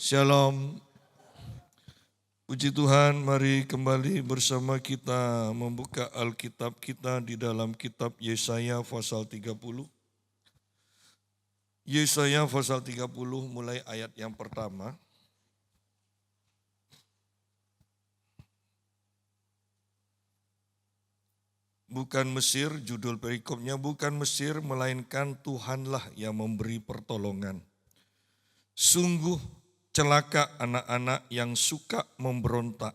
Shalom. Puji Tuhan, mari kembali bersama kita membuka Alkitab kita di dalam kitab Yesaya pasal 30. Yesaya pasal 30 mulai ayat yang pertama. Bukan Mesir, judul perikopnya bukan Mesir, melainkan Tuhanlah yang memberi pertolongan. Sungguh celaka anak-anak yang suka memberontak.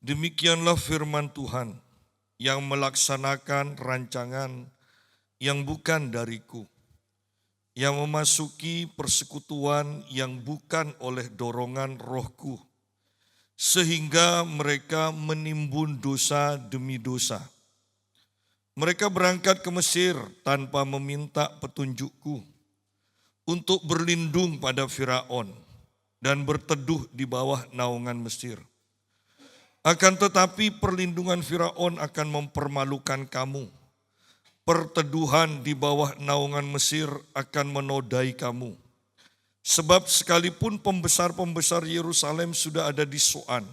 Demikianlah firman Tuhan yang melaksanakan rancangan yang bukan dariku, yang memasuki persekutuan yang bukan oleh dorongan rohku, sehingga mereka menimbun dosa demi dosa. Mereka berangkat ke Mesir tanpa meminta petunjukku, untuk berlindung pada Firaun dan berteduh di bawah naungan Mesir. Akan tetapi perlindungan Firaun akan mempermalukan kamu. Perteduhan di bawah naungan Mesir akan menodai kamu. Sebab sekalipun pembesar-pembesar Yerusalem sudah ada di Soan,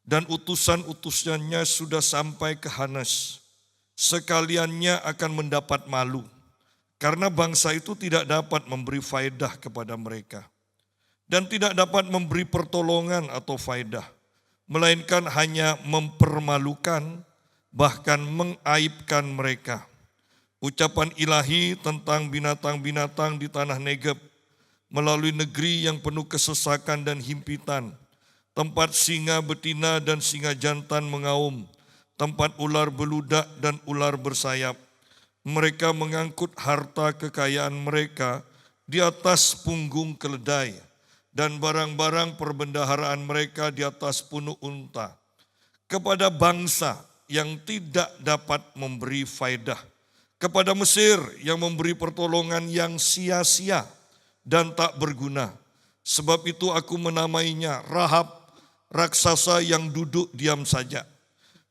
dan utusan-utusannya sudah sampai ke Hanes, sekaliannya akan mendapat malu, karena bangsa itu tidak dapat memberi faedah kepada mereka, dan tidak dapat memberi pertolongan atau faedah, melainkan hanya mempermalukan, bahkan mengaibkan mereka. Ucapan ilahi tentang binatang-binatang di tanah Negeb, melalui negeri yang penuh kesesakan dan himpitan, tempat singa betina dan singa jantan mengaum, tempat ular beludak dan ular bersayap. Mereka mengangkut harta kekayaan mereka di atas punggung keledai, dan barang-barang perbendaharaan mereka di atas punuk unta, kepada bangsa yang tidak dapat memberi faedah, kepada Mesir yang memberi pertolongan yang sia-sia dan tak berguna. Sebab itu aku menamainya Rahab, raksasa yang duduk diam saja.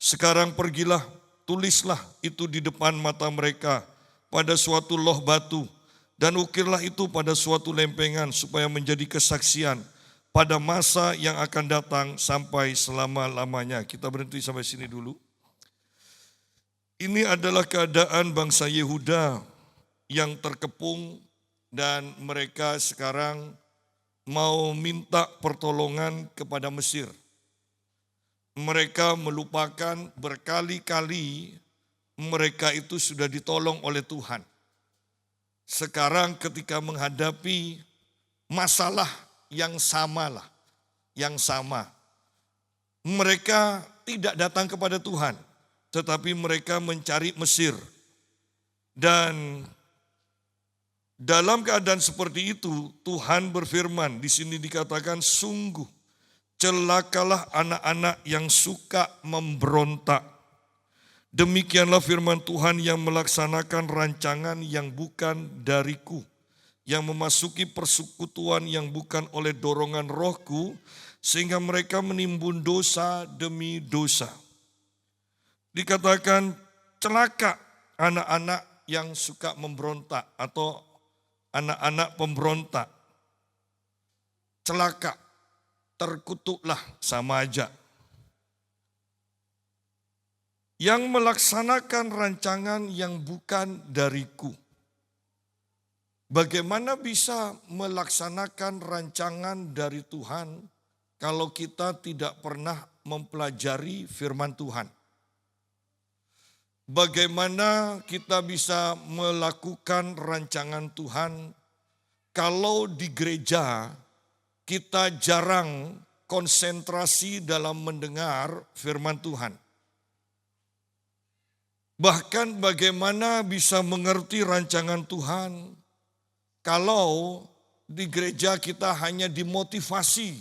Sekarang pergilah, tulislah itu di depan mata mereka pada suatu loh batu, dan ukirlah itu pada suatu lempengan supaya menjadi kesaksian pada masa yang akan datang sampai selama-lamanya. Kita berhenti sampai sini dulu. Ini adalah keadaan bangsa Yehuda yang terkepung dan mereka sekarang mau minta pertolongan kepada Mesir. Mereka melupakan berkali-kali mereka itu sudah ditolong oleh Tuhan. Sekarang ketika menghadapi masalah yang sama, mereka tidak datang kepada Tuhan, tetapi mereka mencari Mesir. Dan dalam keadaan seperti itu, Tuhan berfirman, di sini dikatakan sungguh celakalah anak-anak yang suka memberontak. Demikianlah firman Tuhan yang melaksanakan rancangan yang bukan dariku, yang memasuki persekutuan yang bukan oleh dorongan rohku, sehingga mereka menimbun dosa demi dosa. Dikatakan celaka anak-anak yang suka memberontak atau anak-anak pemberontak. Celaka. Terkutuklah, sama aja. Yang melaksanakan rancangan yang bukan dariku. Bagaimana bisa melaksanakan rancangan dari Tuhan kalau kita tidak pernah mempelajari firman Tuhan? Bagaimana kita bisa melakukan rancangan Tuhan kalau di gereja kita jarang konsentrasi dalam mendengar firman Tuhan? Bahkan bagaimana bisa mengerti rancangan Tuhan kalau di gereja kita hanya dimotivasi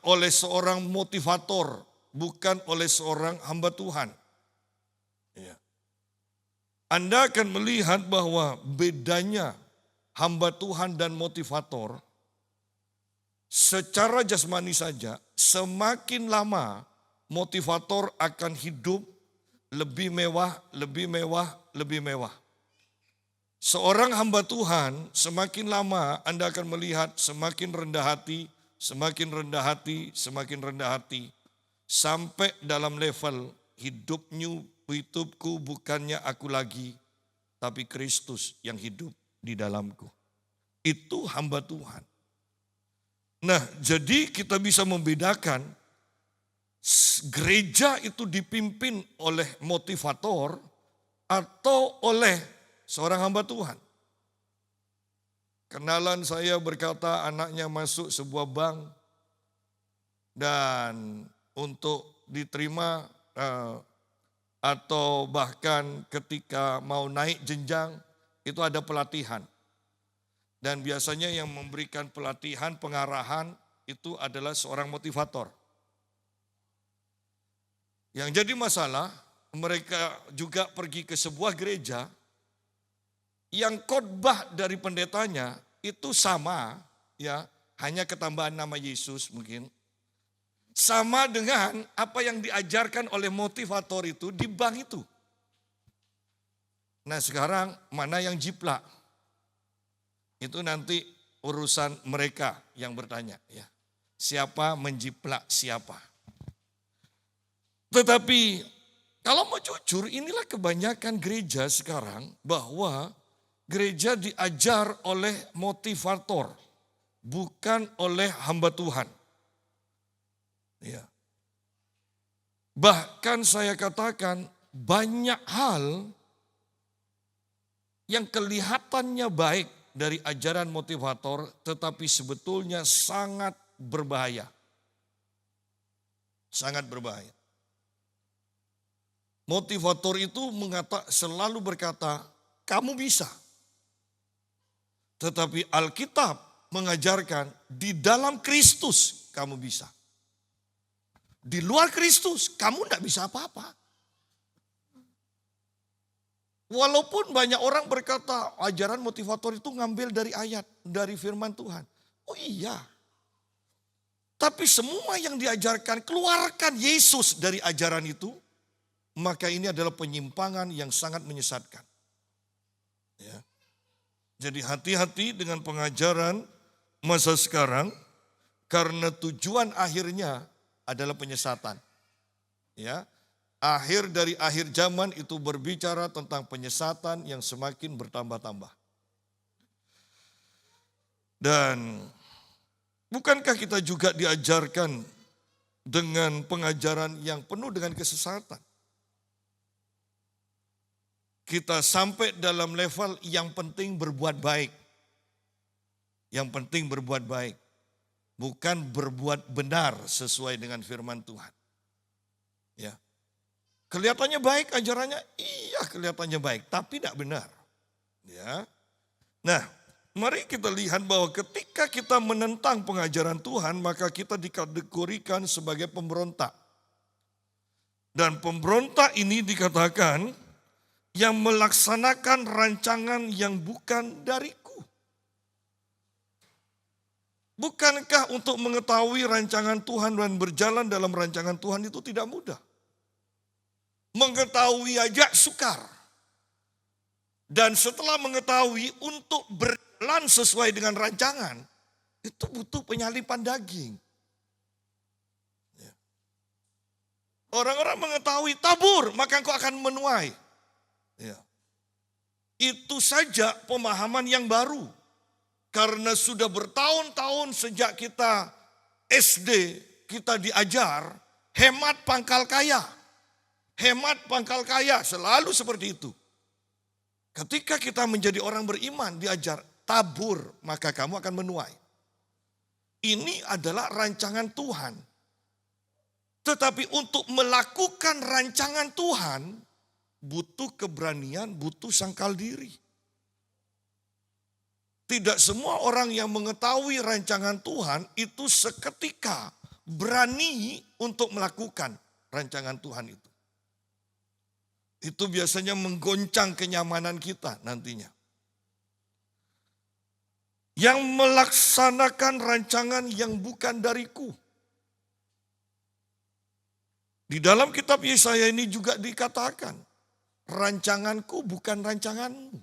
oleh seorang motivator, bukan oleh seorang hamba Tuhan. Anda akan melihat bahwa bedanya hamba Tuhan dan motivator. Secara jasmani saja, semakin lama motivator akan hidup lebih mewah, lebih mewah, lebih mewah. Seorang hamba Tuhan semakin lama Anda akan melihat semakin rendah hati, semakin rendah hati, semakin rendah hati. Sampai dalam level hidupku bukannya aku lagi, tapi Kristus yang hidup di dalamku. Itu hamba Tuhan. Nah, jadi kita bisa membedakan gereja itu dipimpin oleh motivator atau oleh seorang hamba Tuhan. Kenalan saya berkata anaknya masuk sebuah bank dan untuk diterima atau bahkan ketika mau naik jenjang itu ada pelatihan. Dan biasanya yang memberikan pelatihan, pengarahan itu adalah seorang motivator. Yang jadi masalah, mereka juga pergi ke sebuah gereja yang khotbah dari pendetanya itu sama, ya, hanya ketambahan nama Yesus mungkin. Sama dengan apa yang diajarkan oleh motivator itu di bank itu. Nah, sekarang mana yang jiplak? Itu nanti urusan mereka yang bertanya, ya. Siapa menjiplak siapa? Tetapi kalau mau jujur, inilah kebanyakan gereja sekarang, bahwa gereja diajar oleh motivator, bukan oleh hamba Tuhan. Ya. Bahkan saya katakan banyak hal yang kelihatannya baik dari ajaran motivator, tetapi sebetulnya sangat berbahaya. Sangat berbahaya. Motivator itu selalu berkata, kamu bisa. Tetapi Alkitab mengajarkan di dalam Kristus kamu bisa. Di luar Kristus kamu tidak bisa apa-apa. Walaupun banyak orang berkata ajaran motivator itu ngambil dari ayat, dari firman Tuhan. Oh iya. Tapi semua yang diajarkan, keluarkan Yesus dari ajaran itu, maka ini adalah penyimpangan yang sangat menyesatkan. Ya. Jadi hati-hati dengan pengajaran masa sekarang, karena tujuan akhirnya adalah penyesatan. Ya. Akhir dari akhir zaman itu berbicara tentang penyesatan yang semakin bertambah-tambah. Dan bukankah kita juga diajarkan dengan pengajaran yang penuh dengan kesesatan? Kita sampai dalam level yang penting berbuat baik. Yang penting berbuat baik. Bukan berbuat benar sesuai dengan firman Tuhan. Ya. Kelihatannya baik ajarannya, iya kelihatannya baik, tapi tidak benar. Ya. Nah, mari kita lihat bahwa ketika kita menentang pengajaran Tuhan, maka kita dikategorikan sebagai pemberontak. Dan pemberontak ini dikatakan yang melaksanakan rancangan yang bukan dariku. Bukankah untuk mengetahui rancangan Tuhan dan berjalan dalam rancangan Tuhan itu tidak mudah? Mengetahui aja sukar. Dan setelah mengetahui untuk berjalan sesuai dengan rancangan, itu butuh penyalipan daging. Orang-orang mengetahui tabur, maka engkau akan menuai. Ya. Itu saja pemahaman yang baru. Karena sudah bertahun-tahun sejak kita SD, kita diajar hemat pangkal kaya. Hemat pangkal kaya, selalu seperti itu. Ketika kita menjadi orang beriman, diajar tabur, maka kamu akan menuai. Ini adalah rancangan Tuhan. Tetapi untuk melakukan rancangan Tuhan, butuh keberanian, butuh sangkal diri. Tidak semua orang yang mengetahui rancangan Tuhan itu seketika berani untuk melakukan rancangan Tuhan itu. Itu biasanya menggoncang kenyamanan kita nantinya. Yang melaksanakan rancangan yang bukan dariku. Di dalam kitab Yesaya ini juga dikatakan, rancanganku bukan rancanganmu.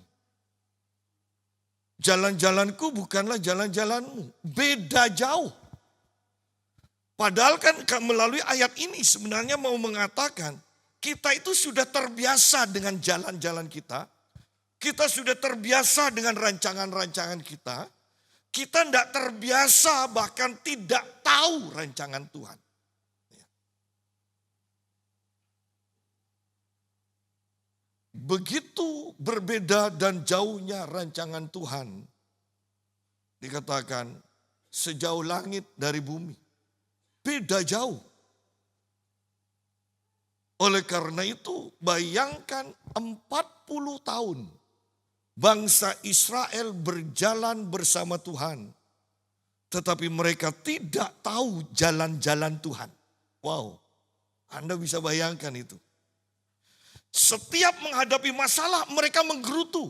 Jalan-jalanku bukanlah jalan-jalanmu. Beda jauh. Padahal kan melalui ayat ini sebenarnya mau mengatakan kita itu sudah terbiasa dengan jalan-jalan kita. Kita sudah terbiasa dengan rancangan-rancangan kita. Kita tidak terbiasa bahkan tidak tahu rancangan Tuhan. Begitu berbeda dan jauhnya rancangan Tuhan. Dikatakan sejauh langit dari bumi. Beda jauh. Oleh karena itu bayangkan 40 tahun bangsa Israel berjalan bersama Tuhan. Tetapi mereka tidak tahu jalan-jalan Tuhan. Wow, Anda bisa bayangkan itu. Setiap menghadapi masalah mereka menggerutu.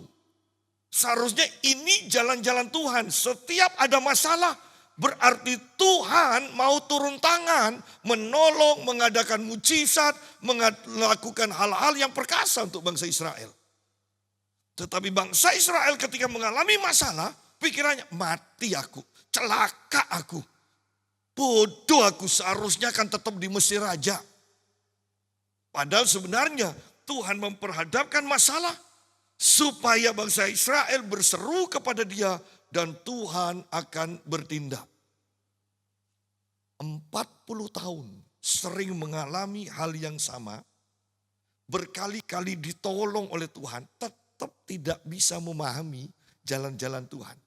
Seharusnya ini jalan-jalan Tuhan. Setiap ada masalah berarti Tuhan mau turun tangan, menolong, mengadakan mujizat, melakukan hal-hal yang perkasa untuk bangsa Israel. Tetapi bangsa Israel ketika mengalami masalah, pikirannya mati aku, celaka aku. Bodoh aku, seharusnya akan tetap di Mesir aja. Padahal sebenarnya Tuhan memperhadapkan masalah supaya bangsa Israel berseru kepada Dia dan Tuhan akan bertindak. 40 tahun sering mengalami hal yang sama, berkali-kali ditolong oleh Tuhan, tetap tidak bisa memahami jalan-jalan Tuhan.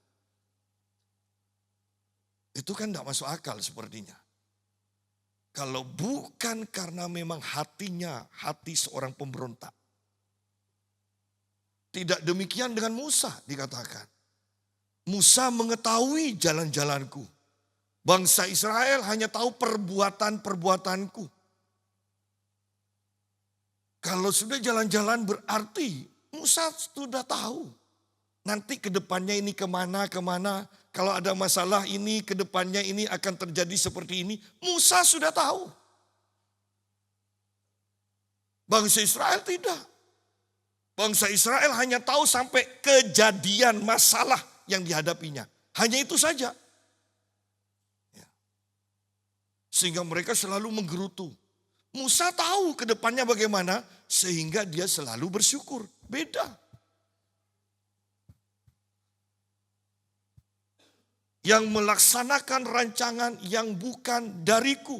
Itu kan tidak masuk akal sepertinya. Kalau bukan karena memang hatinya hati seorang pemberontak. Tidak demikian dengan Musa dikatakan. Musa mengetahui jalan-jalanku. Bangsa Israel hanya tahu perbuatan-perbuatanku. Kalau sudah jalan-jalan berarti Musa sudah tahu. Nanti ke depannya ini kemana. Kalau ada masalah ini ke depannya ini akan terjadi seperti ini. Musa sudah tahu. Bangsa Israel tidak. Bangsa Israel hanya tahu sampai kejadian masalah yang dihadapinya. Hanya itu saja. Sehingga mereka selalu menggerutu. Musa tahu ke depannya bagaimana sehingga dia selalu bersyukur. Beda. Yang melaksanakan rancangan yang bukan dariku.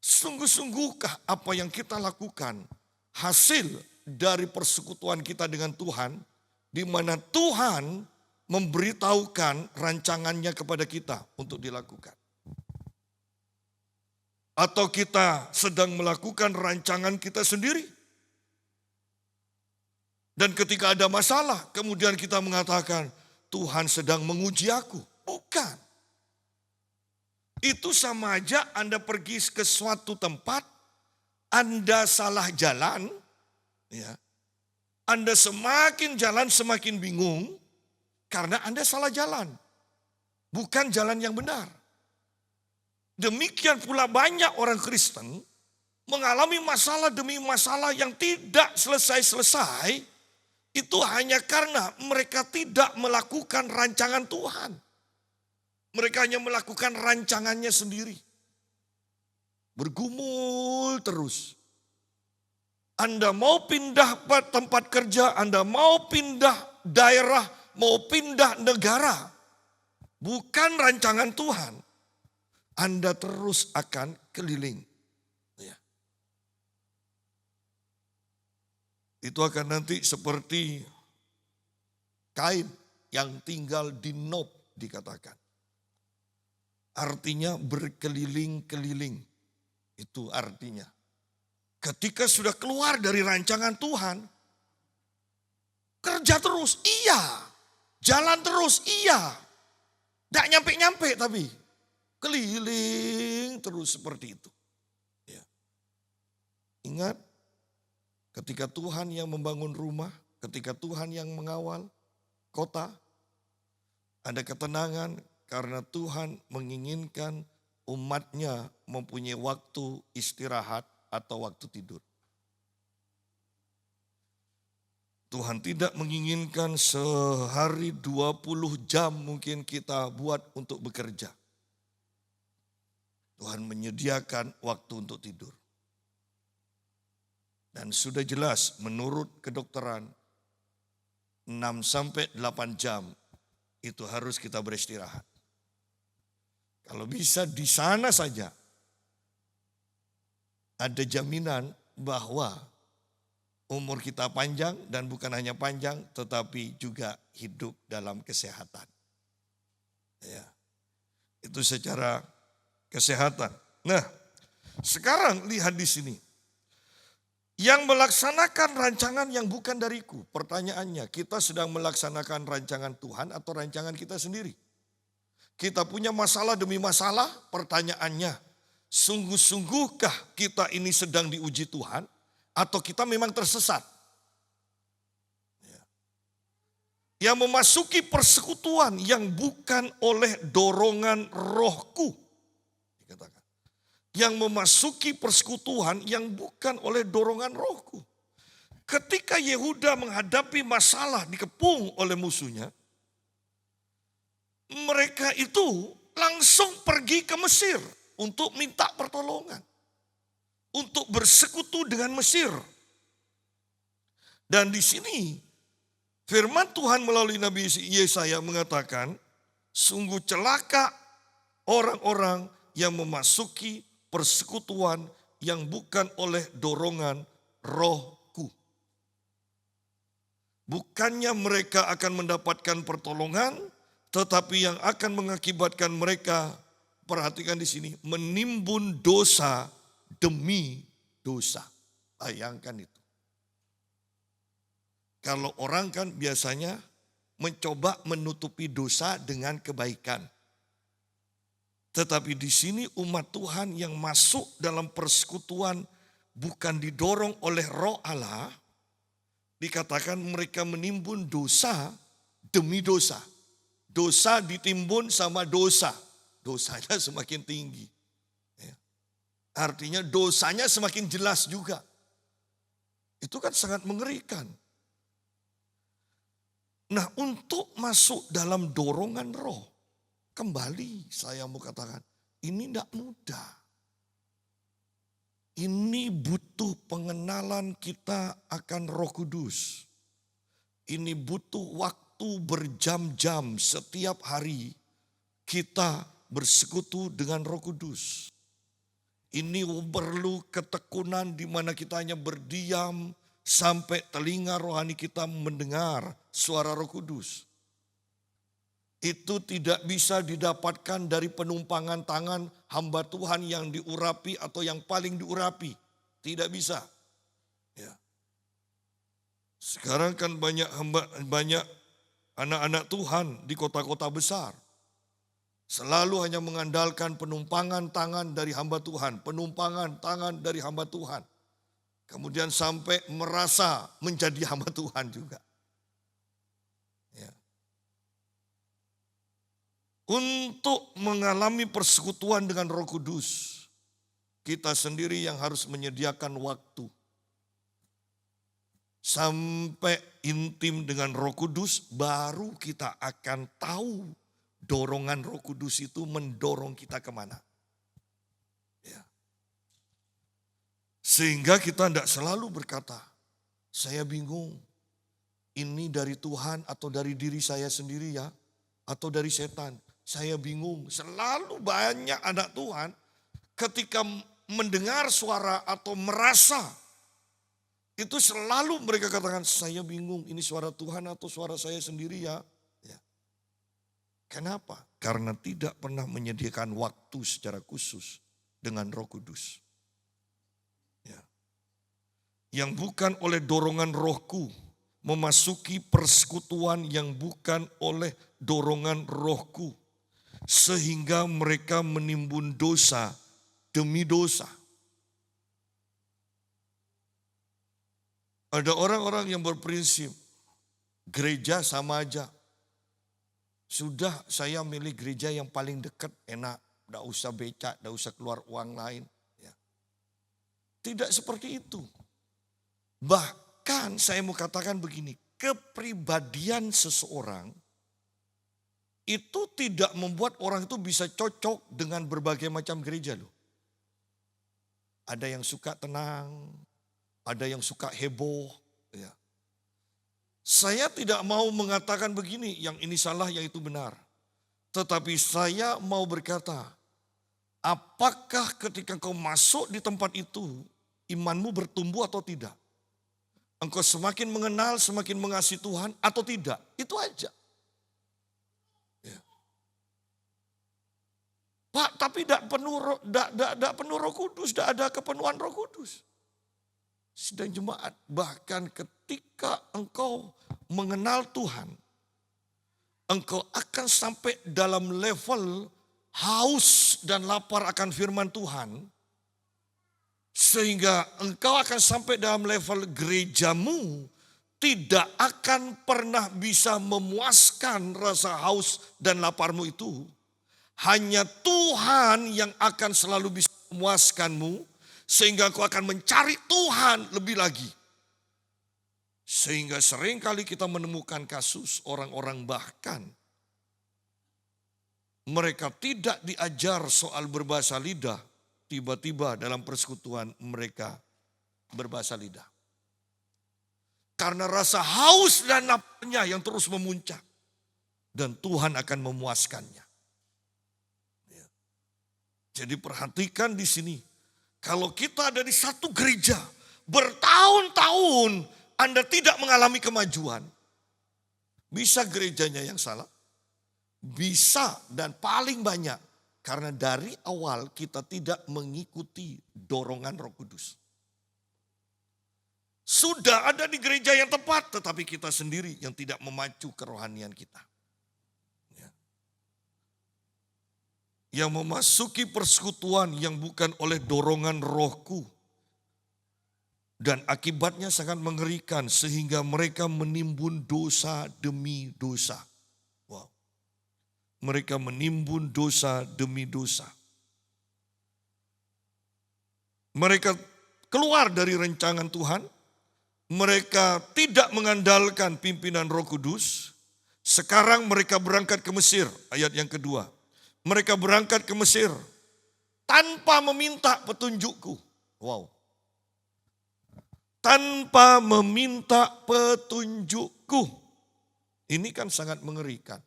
Sungguh-sungguhkah apa yang kita lakukan hasil dari persekutuan kita dengan Tuhan, di mana Tuhan memberitahukan rancangannya kepada kita untuk dilakukan. Atau kita sedang melakukan rancangan kita sendiri. Dan ketika ada masalah, kemudian kita mengatakan, Tuhan sedang menguji aku. Bukan. Itu sama aja Anda pergi ke suatu tempat, Anda salah jalan, ya. Anda semakin jalan semakin bingung, karena Anda salah jalan. Bukan jalan yang benar. Demikian pula banyak orang Kristen mengalami masalah demi masalah yang tidak selesai-selesai. Itu hanya karena mereka tidak melakukan rancangan Tuhan. Mereka hanya melakukan rancangannya sendiri. Bergumul terus. Anda mau pindah tempat kerja, Anda mau pindah daerah, mau pindah negara. Bukan rancangan Tuhan. Anda terus akan keliling. Itu akan nanti seperti Kain yang tinggal di Nob dikatakan. Artinya berkeliling-keliling. Itu artinya. Ketika sudah keluar dari rancangan Tuhan, kerja terus, iya. Jalan terus, iya. Tidak nyampe-nyampe tapi. Keliling terus seperti itu. Ya. Ingat. Ketika Tuhan yang membangun rumah, ketika Tuhan yang mengawal kota, ada ketenangan karena Tuhan menginginkan umatnya mempunyai waktu istirahat atau waktu tidur. Tuhan tidak menginginkan sehari 20 jam mungkin kita buat untuk bekerja. Tuhan menyediakan waktu untuk tidur. Dan sudah jelas menurut kedokteran 6-8 jam itu harus kita beristirahat. Kalau bisa di sana saja ada jaminan bahwa umur kita panjang dan bukan hanya panjang tetapi juga hidup dalam kesehatan. Ya. Itu secara kesehatan. Nah, sekarang lihat di sini. Yang melaksanakan rancangan yang bukan dariku. Pertanyaannya, kita sedang melaksanakan rancangan Tuhan atau rancangan kita sendiri? Kita punya masalah demi masalah, pertanyaannya, sungguh-sungguhkah kita ini sedang diuji Tuhan atau kita memang tersesat? Yang memasuki persekutuan yang bukan oleh dorongan rohku. Dikatakan. Yang memasuki persekutuan yang bukan oleh dorongan rohku. Ketika Yehuda menghadapi masalah dikepung oleh musuhnya, mereka itu langsung pergi ke Mesir untuk minta pertolongan. Untuk bersekutu dengan Mesir. Dan di sini firman Tuhan melalui Nabi Yesaya mengatakan, sungguh celaka orang-orang yang memasuki persekutuan yang bukan oleh dorongan rohku. Bukannya mereka akan mendapatkan pertolongan, tetapi yang akan mengakibatkan mereka, perhatikan di sini, menimbun dosa demi dosa. Bayangkan itu. Kalau orang kan biasanya mencoba menutupi dosa dengan kebaikan. Tetapi di sini umat Tuhan yang masuk dalam persekutuan bukan didorong oleh roh Allah. Dikatakan mereka menimbun dosa demi dosa. Dosa ditimbun sama dosa. Dosanya semakin tinggi. Artinya dosanya semakin jelas juga. Itu kan sangat mengerikan. Nah, untuk masuk dalam dorongan roh, kembali saya mau katakan, ini tidak mudah. Ini butuh pengenalan kita akan Roh Kudus. Ini butuh waktu berjam-jam setiap hari kita bersekutu dengan Roh Kudus. Ini perlu ketekunan di mana kita hanya berdiam sampai telinga rohani kita mendengar suara Roh Kudus. Itu tidak bisa didapatkan dari penumpangan tangan hamba Tuhan yang diurapi atau yang paling diurapi. Tidak bisa. Ya. Sekarang kan banyak anak-anak Tuhan di kota-kota besar. Selalu hanya mengandalkan penumpangan tangan dari hamba Tuhan. Penumpangan tangan dari hamba Tuhan. Kemudian sampai merasa menjadi hamba Tuhan juga. Untuk mengalami persekutuan dengan Roh Kudus, kita sendiri yang harus menyediakan waktu. Sampai intim dengan Roh Kudus, baru kita akan tahu dorongan Roh Kudus itu mendorong kita kemana. Ya. Sehingga kita tidak selalu berkata, saya bingung, ini dari Tuhan atau dari diri saya sendiri ya, atau dari setan. Saya bingung, selalu banyak anak Tuhan ketika mendengar suara atau merasa, itu selalu mereka katakan, saya bingung ini suara Tuhan atau suara saya sendiri ya. Kenapa? Karena tidak pernah menyediakan waktu secara khusus dengan Roh Kudus. Yang bukan oleh dorongan rohku, memasuki persekutuan yang bukan oleh dorongan rohku. Sehingga mereka menimbun dosa demi dosa. Ada orang-orang yang berprinsip, gereja sama aja. Sudah saya milih gereja yang paling dekat, enak. Tidak usah becak, tidak usah keluar uang lain. Ya. Tidak seperti itu. Bahkan Bahkan saya mau katakan begini, kepribadian seseorang itu tidak membuat orang itu bisa cocok dengan berbagai macam gereja loh. Ada yang suka tenang, ada yang suka heboh. Ya. Saya tidak mau mengatakan begini, yang ini salah, yang itu benar. Tetapi saya mau berkata, apakah ketika kau masuk di tempat itu, imanmu bertumbuh atau tidak? Engkau semakin mengenal, semakin mengasihi Tuhan atau tidak? Itu aja. Ya. Pak, tapi tidak penuh Roh Kudus, tidak ada kepenuhan Roh Kudus. Sidang jemaat, bahkan ketika engkau mengenal Tuhan, engkau akan sampai dalam level haus dan lapar akan firman Tuhan, sehingga engkau akan sampai dalam level gerejamu tidak akan pernah bisa memuaskan rasa haus dan laparmu itu. Hanya Tuhan yang akan selalu bisa memuaskanmu, sehingga engkau akan mencari Tuhan lebih lagi. Sehingga seringkali kita menemukan kasus orang-orang bahkan mereka tidak diajar soal berbahasa lidah, tiba-tiba dalam persekutuan mereka berbahasa lidah. Karena rasa haus dan laparnya yang terus memuncak. Dan Tuhan akan memuaskannya. Jadi perhatikan di sini. Kalau kita ada di satu gereja bertahun-tahun Anda tidak mengalami kemajuan. Bisa gerejanya yang salah? Bisa, dan paling banyak. Karena dari awal kita tidak mengikuti dorongan Roh Kudus. Sudah ada di gereja yang tepat, tetapi kita sendiri yang tidak memacu kerohanian kita. Ya. Yang memasuki persekutuan yang bukan oleh dorongan rohku. Dan akibatnya sangat mengerikan sehingga mereka menimbun dosa demi dosa. Wow. Mereka menimbun dosa demi dosa. Mereka keluar dari rencangan Tuhan. Mereka tidak mengandalkan pimpinan Roh Kudus. Sekarang mereka berangkat ke Mesir, ayat yang kedua. Mereka berangkat ke Mesir tanpa meminta petunjukku. Wow. Tanpa meminta petunjukku. Ini kan sangat mengerikan.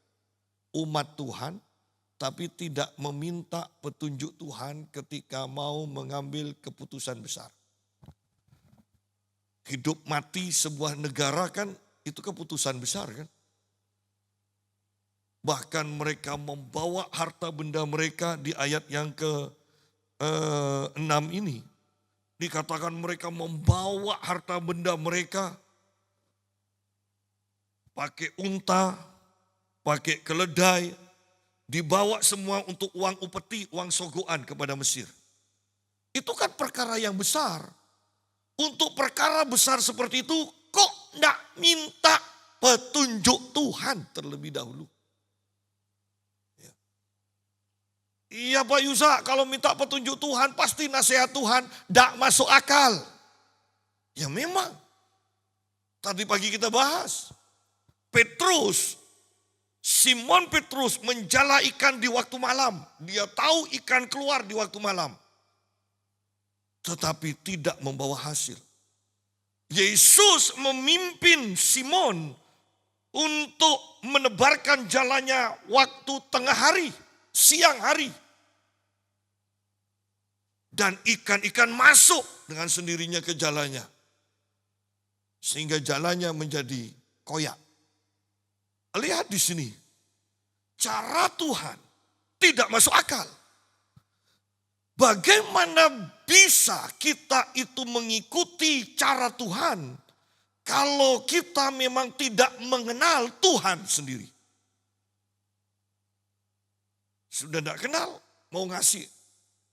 Umat Tuhan tapi tidak meminta petunjuk Tuhan ketika mau mengambil keputusan besar. Hidup mati sebuah negara kan itu keputusan besar kan. Bahkan mereka membawa harta benda mereka di ayat yang ke-6 ini. Dikatakan mereka membawa harta benda mereka pakai unta, pakai keledai, dibawa semua untuk uang upeti, uang sogoan kepada Mesir. Itu kan perkara yang besar. Untuk perkara besar seperti itu kok enggak minta petunjuk Tuhan terlebih dahulu. Iya Pak Yusa, kalau minta petunjuk Tuhan pasti nasihat Tuhan enggak masuk akal. Ya memang. Tadi pagi kita bahas. Simon Petrus menjala ikan di waktu malam. Dia tahu ikan keluar di waktu malam. Tetapi tidak membawa hasil. Yesus memimpin Simon untuk menebarkan jalannya waktu tengah hari, siang hari. Dan ikan-ikan masuk dengan sendirinya ke jalannya. Sehingga jalannya menjadi koyak. Lihat di sini. Cara Tuhan tidak masuk akal. Bagaimana bisa kita itu mengikuti cara Tuhan kalau kita memang tidak mengenal Tuhan sendiri? Sudah tidak kenal, mau ngasih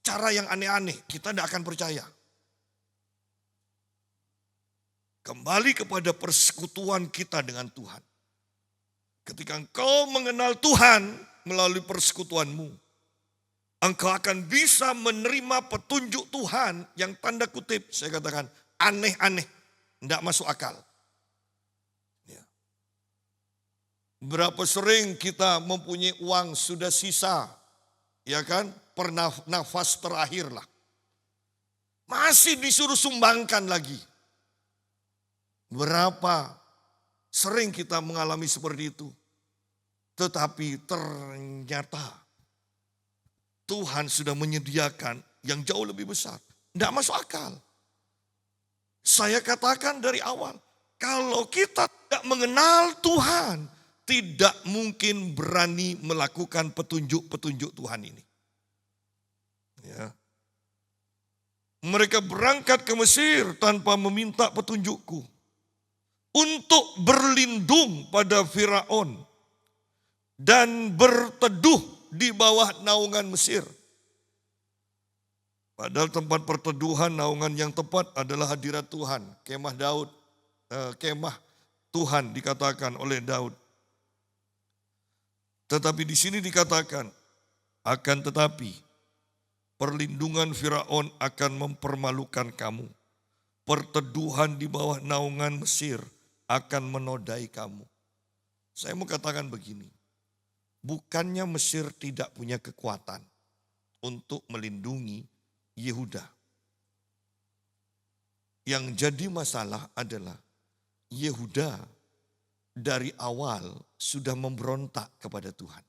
cara yang aneh-aneh, kita tidak akan percaya. Kembali kepada persekutuan kita dengan Tuhan. Ketika engkau mengenal Tuhan melalui persekutuanmu, engkau akan bisa menerima petunjuk Tuhan yang tanda kutip, saya katakan aneh-aneh. Tidak masuk akal. Ya. Berapa sering kita mempunyai uang sudah sisa, ya kan? Pernah nafas terakhir lah. Masih disuruh sumbangkan lagi. Berapa sering kita mengalami seperti itu. Tetapi ternyata Tuhan sudah menyediakan yang jauh lebih besar. Tidak masuk akal. Saya katakan dari awal, kalau kita tidak mengenal Tuhan, tidak mungkin berani melakukan petunjuk-petunjuk Tuhan ini. Ya. Mereka berangkat ke Mesir tanpa meminta petunjukku. Untuk berlindung pada Firaun dan berteduh di bawah naungan Mesir. Padahal tempat perteduhan naungan yang tepat adalah hadirat Tuhan. Kemah Daud, kemah Tuhan dikatakan oleh Daud. Tetapi di sini dikatakan, akan tetapi perlindungan Firaun akan mempermalukan kamu. Perteduhan di bawah naungan Mesir akan menodai kamu. Saya mau katakan begini, bukannya Mesir tidak punya kekuatan untuk melindungi Yehuda. Yang jadi masalah adalah Yehuda dari awal sudah memberontak kepada Tuhan.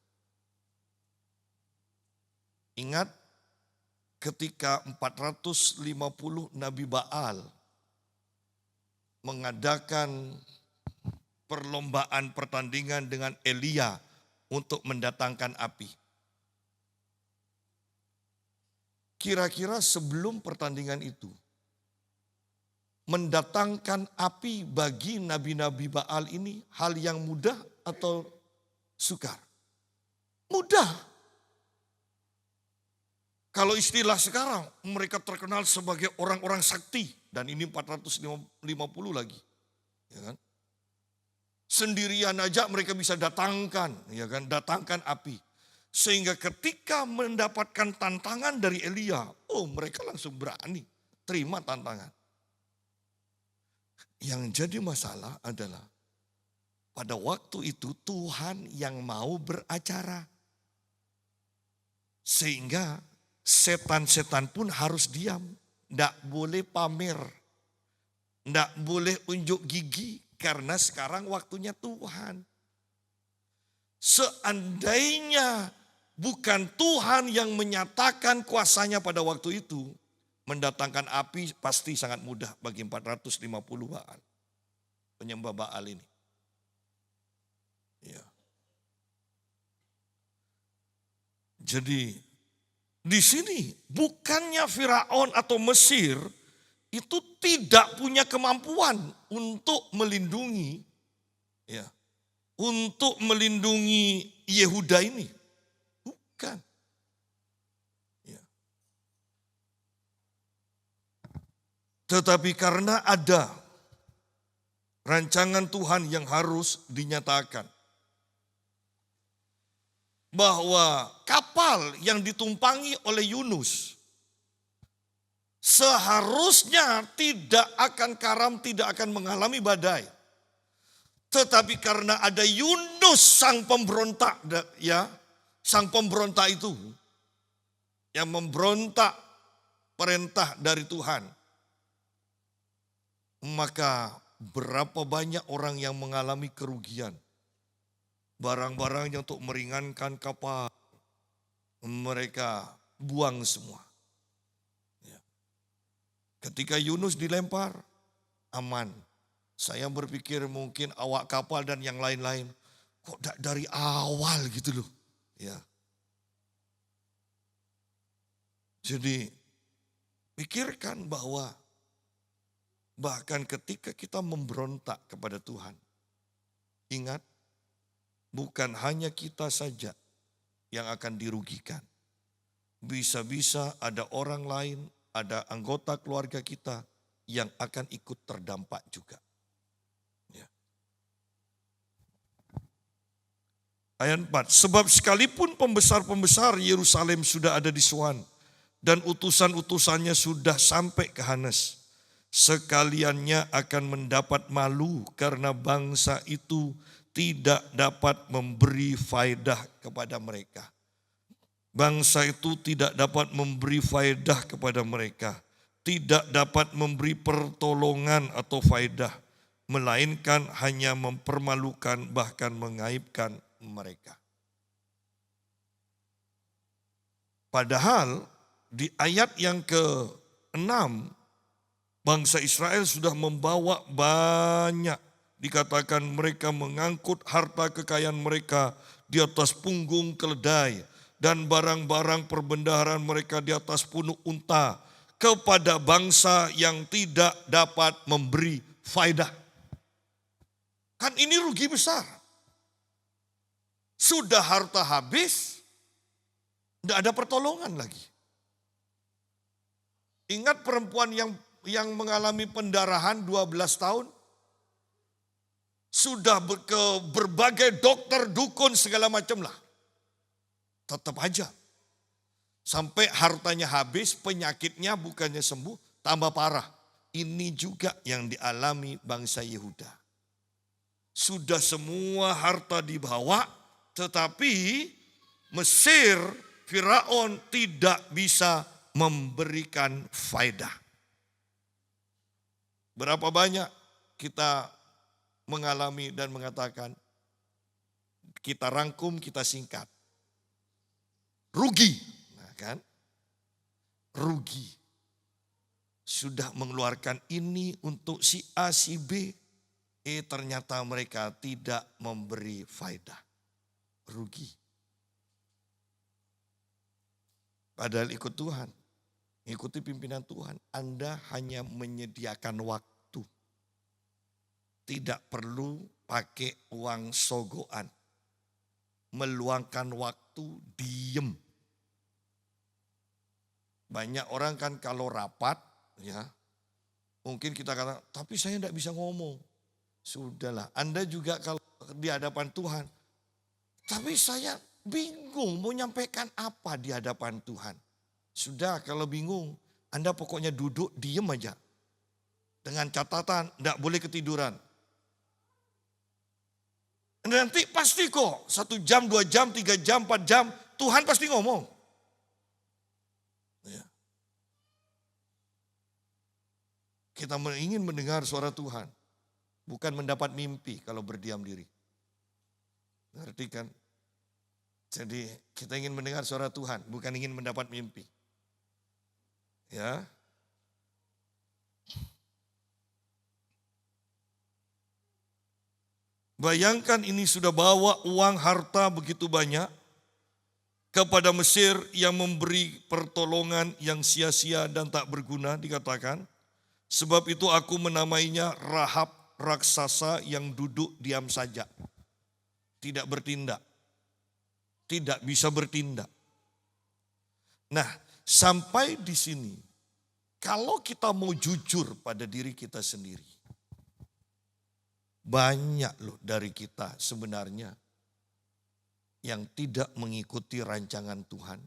Ingat ketika 450 Nabi Baal mengadakan perlombaan pertandingan dengan Elia untuk mendatangkan api. Kira-kira sebelum pertandingan itu, mendatangkan api bagi nabi-nabi Baal ini hal yang mudah atau sukar? Mudah. Kalau istilah sekarang, mereka terkenal sebagai orang-orang sakti. Dan ini 450 lagi. Ya kan? Sendirian aja mereka bisa datangkan, ya kan? Datangkan api. Sehingga ketika mendapatkan tantangan dari Elia, mereka langsung berani terima tantangan. Yang jadi masalah adalah pada waktu itu Tuhan yang mau beracara. Sehingga setan-setan pun harus diam. Tidak boleh pamer. Tidak boleh unjuk gigi. Karena sekarang waktunya Tuhan. Seandainya bukan Tuhan yang menyatakan kuasanya pada waktu itu. Mendatangkan api pasti sangat mudah bagi 450 Baal. Penyembah Baal ini. Ya. Jadi di sini bukannya Firaun atau Mesir itu tidak punya kemampuan untuk melindungi, ya, untuk melindungi Yehuda ini, bukan. Ya. Tetapi karena ada rancangan Tuhan yang harus dinyatakan. Bahwa kapal yang ditumpangi oleh Yunus seharusnya tidak akan karam, tidak akan mengalami badai. Tetapi karena ada Yunus sang pemberontak, ya, sang pemberontak itu yang memberontak perintah dari Tuhan, maka berapa banyak orang yang mengalami kerugian. Barang-barangnya untuk meringankan kapal, mereka buang semua. Ya. Ketika Yunus dilempar, aman. Saya berpikir mungkin awak kapal dan yang lain-lain, kok dari awal gitu loh. Ya. Jadi pikirkan bahwa bahkan ketika kita memberontak kepada Tuhan, ingat, bukan hanya kita saja yang akan dirugikan. Bisa-bisa ada orang lain, ada anggota keluarga kita yang akan ikut terdampak juga. Ya. Ayat 4, sebab sekalipun pembesar-pembesar Yerusalem sudah ada di Soan dan utusan-utusannya sudah sampai ke Hanes, sekaliannya akan mendapat malu karena bangsa itu tidak dapat memberi faedah kepada mereka. Bangsa itu tidak dapat memberi faedah kepada mereka, tidak dapat memberi pertolongan atau faedah, melainkan hanya mempermalukan bahkan mengaibkan mereka. Padahal di ayat yang ke-6, bangsa Israel sudah membawa banyak, dikatakan mereka mengangkut harta kekayaan mereka di atas punggung keledai dan barang-barang perbendaharaan mereka di atas punuk unta kepada bangsa yang tidak dapat memberi faedah. Kan ini rugi besar. Sudah harta habis, tidak ada pertolongan lagi. Ingat perempuan yang mengalami pendarahan 12 tahun? Sudah ke berbagai dokter, dukun, segala macam lah. Tetap aja. Sampai hartanya habis, penyakitnya bukannya sembuh, tambah parah. Ini juga yang dialami bangsa Yehuda. Sudah semua harta dibawa, tetapi Mesir, Firaun tidak bisa memberikan faedah. Berapa banyak kita mengalami dan mengatakan, kita rangkum, kita singkat. Rugi, nah kan? Rugi. Sudah mengeluarkan ini untuk si A, si B, ternyata mereka tidak memberi faedah. Rugi. Padahal ikut Tuhan, ikuti pimpinan Tuhan. Anda hanya menyediakan waktu. Tidak perlu pakai uang sogoan. Meluangkan waktu, diem. Banyak orang kan kalau rapat, ya mungkin kita kata, tapi saya tidak bisa ngomong. Sudahlah, Anda juga kalau di hadapan Tuhan, tapi saya bingung mau nyampaikan apa di hadapan Tuhan. Sudah, kalau bingung, Anda pokoknya duduk, diem aja. Dengan catatan, tidak boleh ketiduran. Nanti pasti kok, 1 jam, 2 jam, 3 jam, 4 jam, Tuhan pasti ngomong. Ya. Kita ingin mendengar suara Tuhan. Bukan mendapat mimpi kalau berdiam diri. Ngerti kan? Jadi kita ingin mendengar suara Tuhan, bukan ingin mendapat mimpi. Ya. Bayangkan ini sudah bawa uang harta begitu banyak kepada Mesir yang memberi pertolongan yang sia-sia dan tak berguna, dikatakan. Sebab itu aku menamainya Rahab raksasa yang duduk diam saja. Tidak bertindak. Tidak bisa bertindak. Nah, sampai di sini, kalau kita mau jujur pada diri kita sendiri, banyak loh dari kita sebenarnya yang tidak mengikuti rancangan Tuhan,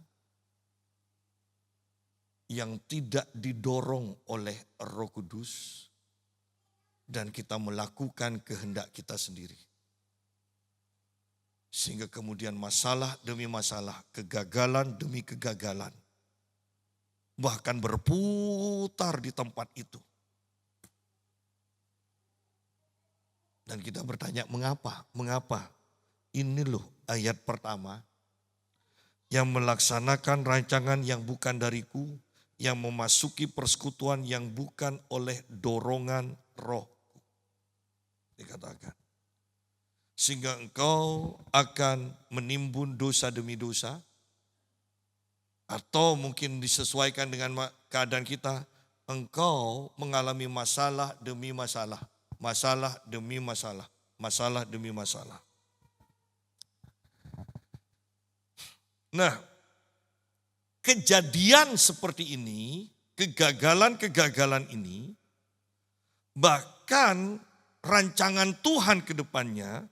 yang tidak didorong oleh Roh Kudus, dan kita melakukan kehendak kita sendiri. Sehingga kemudian masalah demi masalah, kegagalan demi kegagalan, bahkan berputar di tempat itu. Dan kita bertanya, mengapa? Mengapa? Ini loh ayat pertama yang melaksanakan rancangan yang bukan dariku, yang memasuki persekutuan yang bukan oleh dorongan roh. Dikatakan. Sehingga engkau akan menimbun dosa demi dosa. Atau mungkin disesuaikan dengan keadaan kita. Engkau mengalami masalah demi masalah. Masalah demi masalah. Masalah demi masalah. Nah, kejadian seperti ini, kegagalan-kegagalan ini, bahkan rancangan Tuhan ke depannya,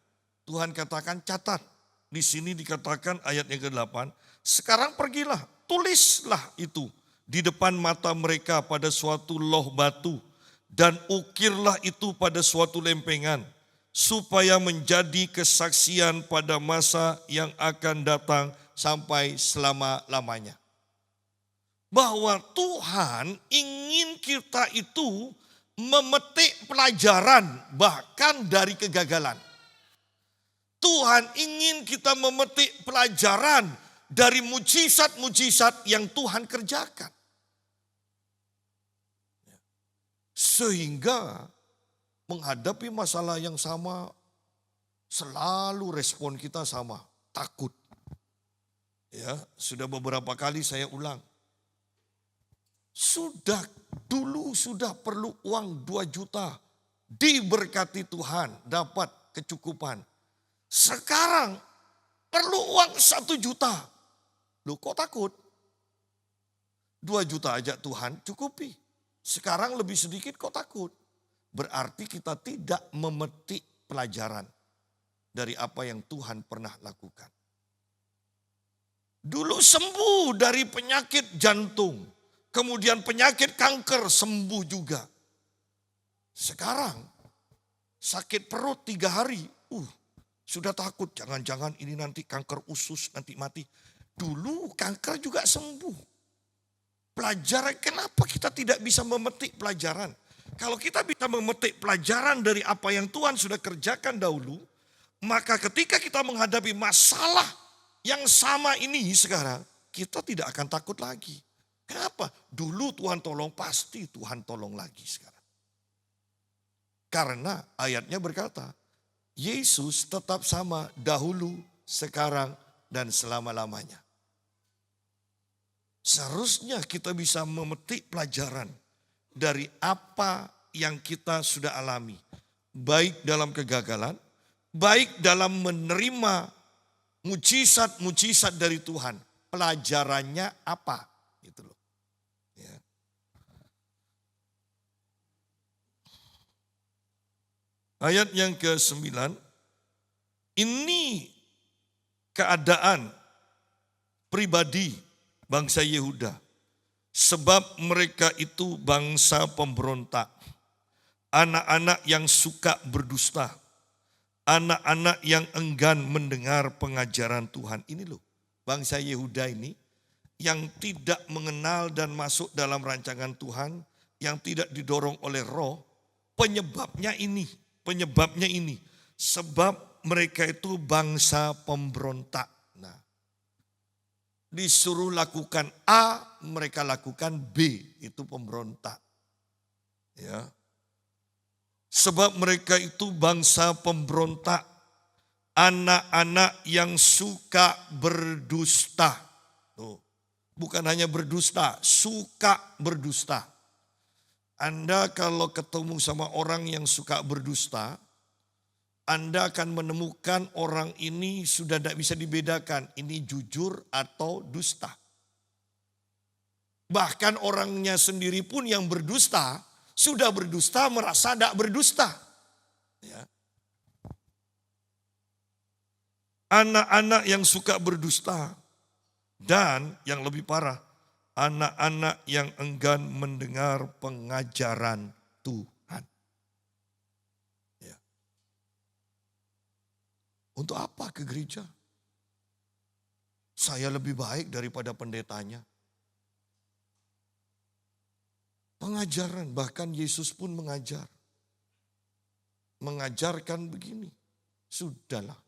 Tuhan katakan catat. Di sini dikatakan ayat yang ke-8, sekarang pergilah, tulislah itu di depan mata mereka pada suatu loh batu dan ukirlah itu pada suatu lempengan, supaya menjadi kesaksian pada masa yang akan datang sampai selama-lamanya. Bahwa Tuhan ingin kita itu memetik pelajaran bahkan dari kegagalan. Tuhan ingin kita memetik pelajaran dari mujizat-mujizat yang Tuhan kerjakan. Sehingga menghadapi masalah yang sama, selalu respon kita sama, takut. Ya, sudah beberapa kali saya ulang. Dulu sudah perlu uang 2 juta, diberkati Tuhan, dapat kecukupan. Sekarang perlu uang 1 juta. Loh kok takut? 2 juta aja Tuhan cukupi. Sekarang lebih sedikit kok takut? Berarti kita tidak memetik pelajaran dari apa yang Tuhan pernah lakukan. Dulu sembuh dari penyakit jantung. Kemudian penyakit kanker sembuh juga. Sekarang sakit perut 3 hari. Sudah takut, jangan-jangan ini nanti kanker usus, nanti mati. Dulu kanker juga sembuh. Pelajaran, kenapa kita tidak bisa memetik pelajaran? Kalau kita bisa memetik pelajaran dari apa yang Tuhan sudah kerjakan dahulu, maka ketika kita menghadapi masalah yang sama ini sekarang, kita tidak akan takut lagi. Kenapa? Dulu Tuhan tolong, pasti Tuhan tolong lagi sekarang. Karena ayatnya berkata, Yesus tetap sama dahulu, sekarang, dan selama-lamanya. Seharusnya kita bisa memetik pelajaran dari apa yang kita sudah alami. Baik dalam kegagalan, baik dalam menerima mujizat-mujizat dari Tuhan. Pelajarannya apa? Gitu loh. Ya. Ayat yang ke-9, ini keadaan pribadi bangsa Yehuda. Sebab mereka itu bangsa pemberontak, anak-anak yang suka berdusta, anak-anak yang enggan mendengar pengajaran Tuhan. Ini loh, bangsa Yehuda ini yang tidak mengenal dan masuk dalam rancangan Tuhan, yang tidak didorong oleh Roh, penyebabnya ini. Sebab mereka itu bangsa pemberontak. Nah, disuruh lakukan A, mereka lakukan B, itu pemberontak. Ya. Sebab mereka itu bangsa pemberontak, anak-anak yang suka berdusta. Tuh. Bukan hanya berdusta, suka berdusta. Anda kalau ketemu sama orang yang suka berdusta, Anda akan menemukan orang ini sudah tidak bisa dibedakan. Ini jujur atau dusta. Bahkan orangnya sendiri pun yang berdusta, sudah berdusta merasa tidak berdusta. Ya. Anak-anak yang suka berdusta. Dan yang lebih parah, anak-anak yang enggan mendengar pengajaran Tuhan. Ya. Untuk apa ke gereja? Saya lebih baik daripada pendetanya. Pengajaran, bahkan Yesus pun mengajar. Mengajarkan begini, sudahlah.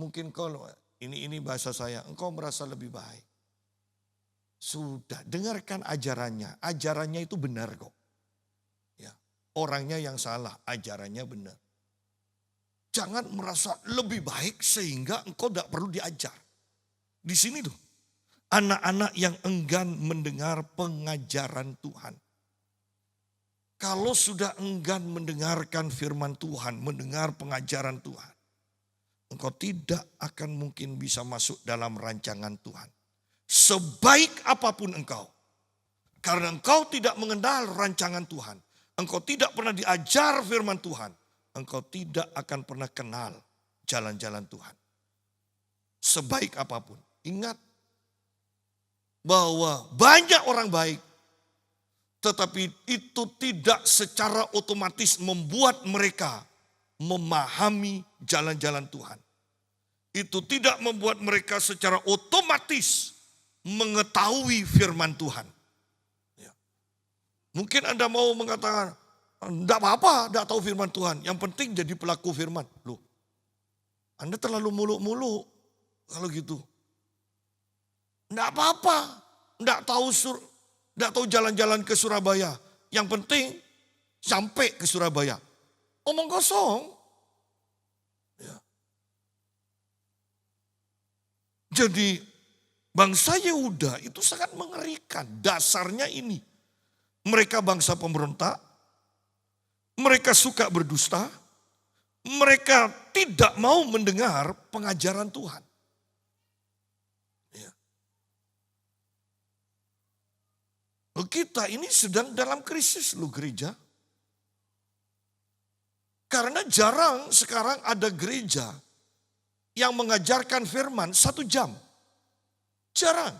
Mungkin kalau ini bahasa saya, engkau merasa lebih baik. Sudah, dengarkan ajarannya. Ajarannya itu benar kok. Ya, orangnya yang salah, ajarannya benar. Jangan merasa lebih baik sehingga engkau tidak perlu diajar. Di sini tuh, anak-anak yang enggan mendengar pengajaran Tuhan. Kalau sudah enggan mendengarkan firman Tuhan, mendengar pengajaran Tuhan, engkau tidak akan mungkin bisa masuk dalam rancangan Tuhan. Sebaik apapun engkau. Karena engkau tidak mengenal rancangan Tuhan. Engkau tidak pernah diajar firman Tuhan. Engkau tidak akan pernah kenal jalan-jalan Tuhan. Sebaik apapun. Ingat bahwa banyak orang baik. Tetapi itu tidak secara otomatis membuat mereka memahami jalan-jalan Tuhan. Itu tidak membuat mereka secara otomatis mengetahui firman Tuhan. Ya. Mungkin Anda mau mengatakan, enggak apa-apa, enggak tahu firman Tuhan. Yang penting jadi pelaku firman. Loh, Anda terlalu muluk-muluk kalau gitu. Enggak apa-apa, enggak tahu jalan-jalan ke Surabaya. Yang penting sampai ke Surabaya. Omong kosong. Ya. Jadi bangsa Yehuda itu sangat mengerikan. Dasarnya ini. Mereka bangsa pemberontak. Mereka suka berdusta. Mereka tidak mau mendengar pengajaran Tuhan. Ya. Kita ini sedang dalam krisis loh gereja. Karena jarang sekarang ada gereja yang mengajarkan firman 1 jam. Jarang.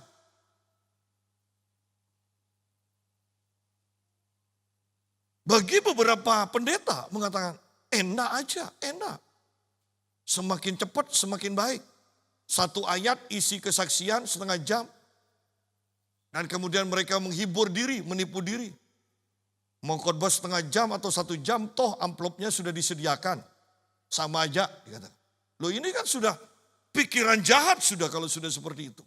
Bagi beberapa pendeta mengatakan, enak aja, enak. Semakin cepat, semakin baik. 1 ayat isi kesaksian setengah jam. Dan kemudian mereka menghibur diri, menipu diri. Mau khotbah setengah jam atau 1 jam, toh amplopnya sudah disediakan. Sama aja. Loh ini kan sudah pikiran jahat sudah kalau sudah seperti itu.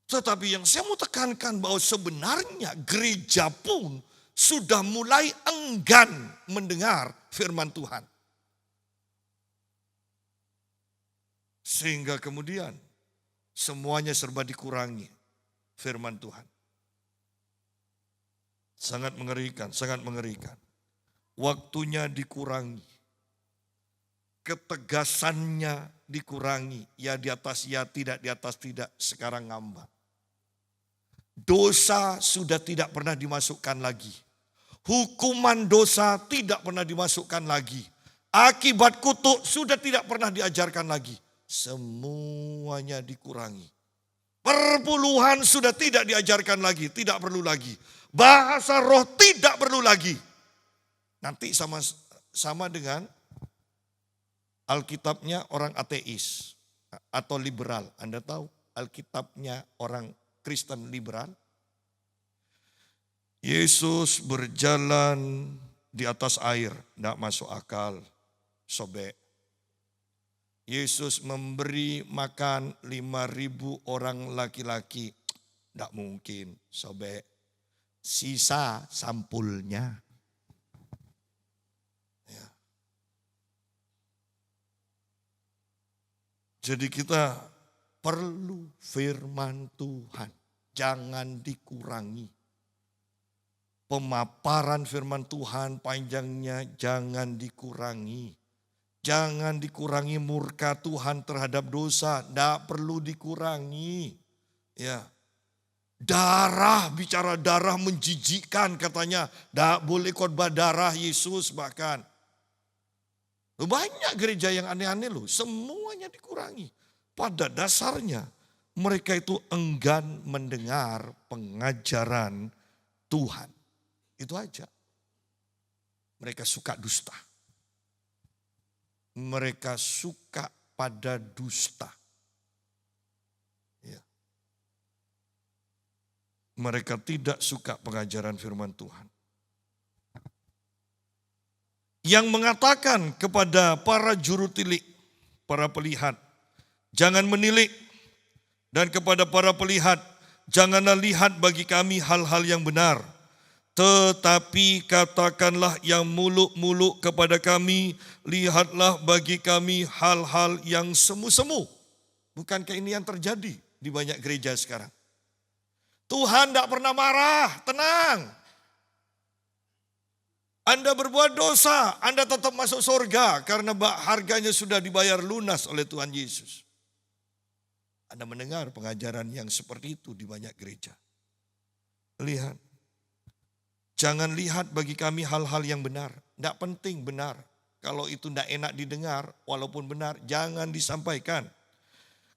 Tetapi yang saya mau tekankan bahwa sebenarnya gereja pun sudah mulai enggan mendengar firman Tuhan. Sehingga kemudian semuanya serba dikurangi firman Tuhan. Sangat mengerikan, sangat mengerikan. Waktunya dikurangi. Ketegasannya dikurangi. Ya di atas ya, tidak di atas tidak, sekarang ngambang. Dosa sudah tidak pernah dimasukkan lagi. Hukuman dosa tidak pernah dimasukkan lagi. Akibat kutuk sudah tidak pernah diajarkan lagi. Semuanya dikurangi. Perpuluhan sudah tidak diajarkan lagi, tidak perlu lagi. Bahasa roh tidak perlu lagi. Nanti sama dengan Alkitabnya orang ateis atau liberal. Anda tahu Alkitabnya orang Kristen liberal? Yesus berjalan di atas air, tidak masuk akal, sobek. Yesus memberi makan 5.000 orang laki-laki, tidak mungkin, sobek. Sisa sampulnya. Ya. Jadi kita perlu firman Tuhan, jangan dikurangi. Pemaparan firman Tuhan panjangnya jangan dikurangi. Jangan dikurangi murka Tuhan terhadap dosa, tidak perlu dikurangi. Ya. Darah, bicara darah menjijikkan katanya, tidak boleh khotbah darah Yesus bahkan. Banyak gereja yang aneh-aneh loh, semuanya dikurangi. Pada dasarnya mereka itu enggan mendengar pengajaran Tuhan. Itu aja. Mereka suka dusta. Mereka suka pada dusta. Ya. Mereka tidak suka pengajaran firman Tuhan. Yang mengatakan kepada para juru tilik, para pelihat, jangan menilik. Dan kepada para pelihat, janganlah lihat bagi kami hal-hal yang benar. Tetapi katakanlah yang muluk-muluk kepada kami, lihatlah bagi kami hal-hal yang semu-semu. Bukankah ini yang terjadi di banyak gereja sekarang? Tuhan tidak pernah marah, tenang. Anda berbuat dosa, Anda tetap masuk surga karena harganya sudah dibayar lunas oleh Tuhan Yesus. Anda mendengar pengajaran yang seperti itu di banyak gereja. Lihat. Jangan lihat bagi kami hal-hal yang benar. Tidak penting benar. Kalau itu tidak enak didengar, walaupun benar, jangan disampaikan.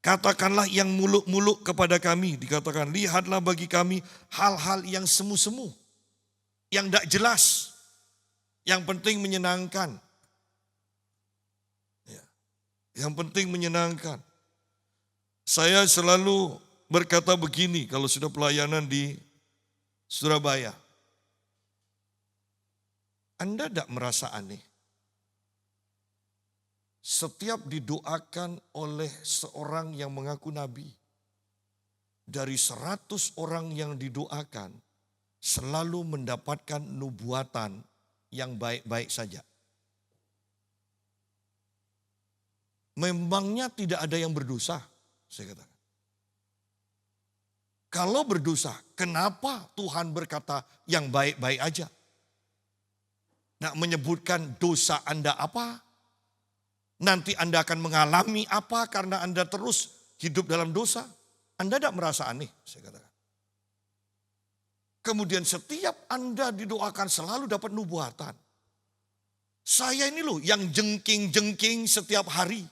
Katakanlah yang muluk-muluk kepada kami. Dikatakan, lihatlah bagi kami hal-hal yang semu-semu. Yang tidak jelas. Yang penting menyenangkan. Yang penting menyenangkan. Saya selalu berkata begini kalau sudah pelayanan di Surabaya. Anda tidak merasa aneh? Setiap didoakan oleh seorang yang mengaku nabi, dari 100 orang yang didoakan, selalu mendapatkan nubuatan yang baik-baik saja. Memangnya tidak ada yang berdosa? Saya katakan. Kalau berdosa, kenapa Tuhan berkata yang baik-baik aja? Nak menyebutkan dosa Anda apa? Nanti Anda akan mengalami apa karena Anda terus hidup dalam dosa? Anda tidak merasa aneh, saya katakan. Kemudian setiap Anda didoakan selalu dapat nubuatan. Saya ini loh yang jengking-jengking setiap hari.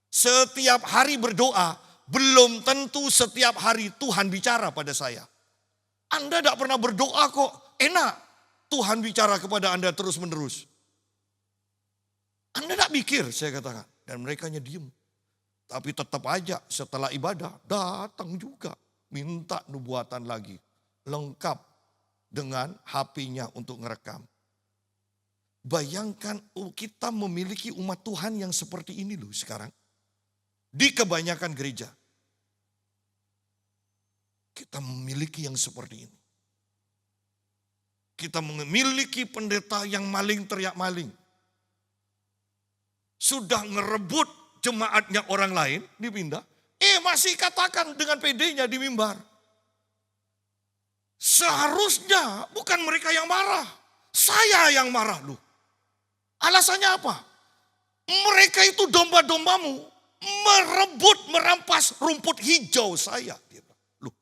Setiap hari berdoa, belum tentu setiap hari Tuhan bicara pada saya. Anda tidak pernah berdoa kok, enak. Tuhan bicara kepada Anda terus menerus. Anda tidak pikir, saya katakan. Dan mereka diem. Tapi tetap aja setelah ibadah datang juga. Minta nubuatan lagi. Lengkap dengan HP-nya untuk ngerekam. Bayangkan kita memiliki umat Tuhan yang seperti ini loh sekarang. Di kebanyakan gereja. Kita memiliki yang seperti ini. Kita memiliki pendeta yang maling teriak maling. Sudah ngerebut jemaatnya orang lain, dipindah. Masih katakan dengan PD-nya di mimbar. Seharusnya bukan mereka yang marah. Saya yang marah loh. Alasannya apa? Mereka itu domba-dombamu merebut, merampas rumput hijau saya. Loh.